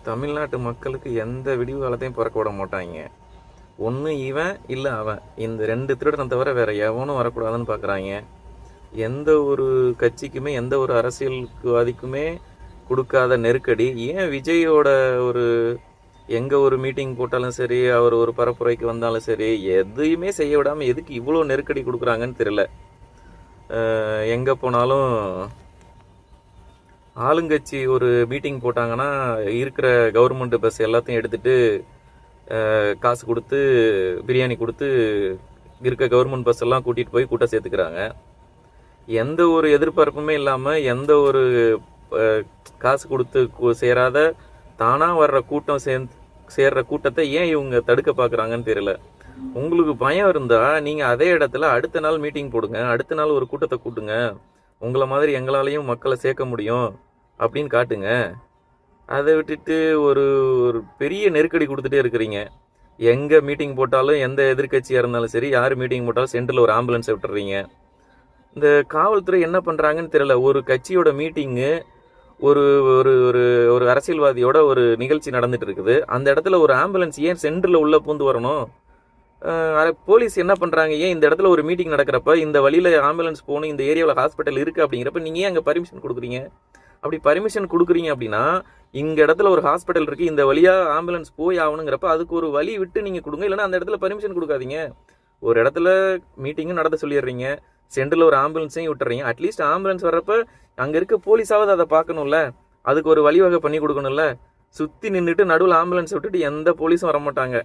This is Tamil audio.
தமிழ்நாட்டு மக்களுக்கு எந்த விடிவு காலத்தையும் பிறக்க விட மாட்டாங்க. ஒன்று இவன் இல்லை அவன், இந்த 2 திருடனை தவிர வேற எவனும் வரக்கூடாதுன்னு பார்க்குறாங்க. எந்த ஒரு கட்சிக்குமே எந்த ஒரு அரசியல்வாதிக்குமே கொடுக்காத நெருக்கடி ஏன் விஜயோட ஒரு எங்கே ஒரு மீட்டிங் போட்டாலும் சரி, அவர் ஒரு பரப்புரைக்கு வந்தாலும் சரி, எதையுமே செய்ய விடாமல் எதுக்கு இவ்வளோ நெருக்கடி கொடுக்குறாங்கன்னு தெரியல. எங்கே போனாலும் ஆளுங்கட்சி ஒரு மீட்டிங் போட்டாங்கன்னா இருக்கிற கவர்மெண்ட் பஸ் எல்லாத்தையும் எடுத்துட்டு காசு கொடுத்து பிரியாணி கொடுத்து இருக்க கவர்மெண்ட் பஸ் எல்லாம் கூட்டிகிட்டு போய் கூட்டம் சேர்த்துக்கிறாங்க. எந்த ஒரு எதிர்பார்ப்புமே இல்லாமல் எந்த ஒரு காசு கொடுத்து சேராத தானாக வர்ற கூட்டம் சேர்ற கூட்டத்தை ஏன் இவங்க தடுக்க பார்க்குறாங்கன்னு தெரியல. உங்களுக்கு பயம் இருந்தால் நீங்கள் அதே இடத்துல அடுத்த நாள் மீட்டிங் போடுங்க, அடுத்த நாள் ஒரு கூட்டத்தை கூட்டுங்க, உங்களை மாதிரி எங்களாலையும் மக்களை சேர்க்க முடியும் அப்படின்னு காட்டுங்க. அதை விட்டுட்டு ஒரு ஒரு பெரிய நெருக்கடி கொடுத்துட்டே இருக்கிறீங்க. எங்கே மீட்டிங் போட்டாலும் எந்த எதிர்கட்சியாக இருந்தாலும் சரி, யார் மீட்டிங் போட்டாலும் சென்டரில் ஒரு ஆம்புலன்ஸை விட்டுறீங்க. இந்த காவல்துறை என்ன பண்ணுறாங்கன்னு தெரியல. ஒரு கட்சியோட மீட்டிங்கு ஒரு ஒரு ஒரு ஒரு அரசியல்வாதியோட ஒரு நிகழ்ச்சி நடந்துட்டு இருக்குது. அந்த இடத்துல ஒரு ஆம்புலன்ஸ் ஏன் சென்டரில் உள்ள பூந்து வரணும்? போலீஸ் என்ன பண்ணுறாங்க, ஏன் இந்த இடத்துல ஒரு மீட்டிங் நடக்கிறப்ப இந்த வழியில் ஆம்புலன்ஸ் போகணும், இந்த ஏரியாவில் ஹாஸ்பிட்டல் இருக்குது அப்படிங்கிறப்ப நீங்கள் ஏன் அங்கே பர்மிஷன் கொடுக்குறீங்க? அப்படி பர்மிஷன் கொடுக்குறீங்க அப்படின்னா இங்கே இடத்துல ஒரு ஹாஸ்பிட்டல் இருக்குது, இந்த வழியாக ஆம்புலன்ஸ் போய் ஆகணுங்கிறப்ப அதுக்கு ஒரு வழி விட்டு நீங்கள் கொடுங்க. இல்லைன்னா அந்த இடத்துல பர்மிஷன் கொடுக்காதீங்க. ஒரு இடத்துல மீட்டிங்கும் நடத்த சொல்லிடுறீங்க, சென்டரில் ஒரு ஆம்புலன்ஸையும் விட்டுறீங்க. அட்லீஸ்ட் ஆம்புலன்ஸ் வர்றப்ப அங்கே இருக்க போலீஸாவது அதை பார்க்கணும்ல, அதுக்கு ஒரு வழிவகை பண்ணி கொடுக்கணும்ல. சுற்றி நின்றுட்டு நடுவில் ஆம்புலன்ஸ் விட்டுட்டு எந்த போலீஸும் வரமாட்டாங்க.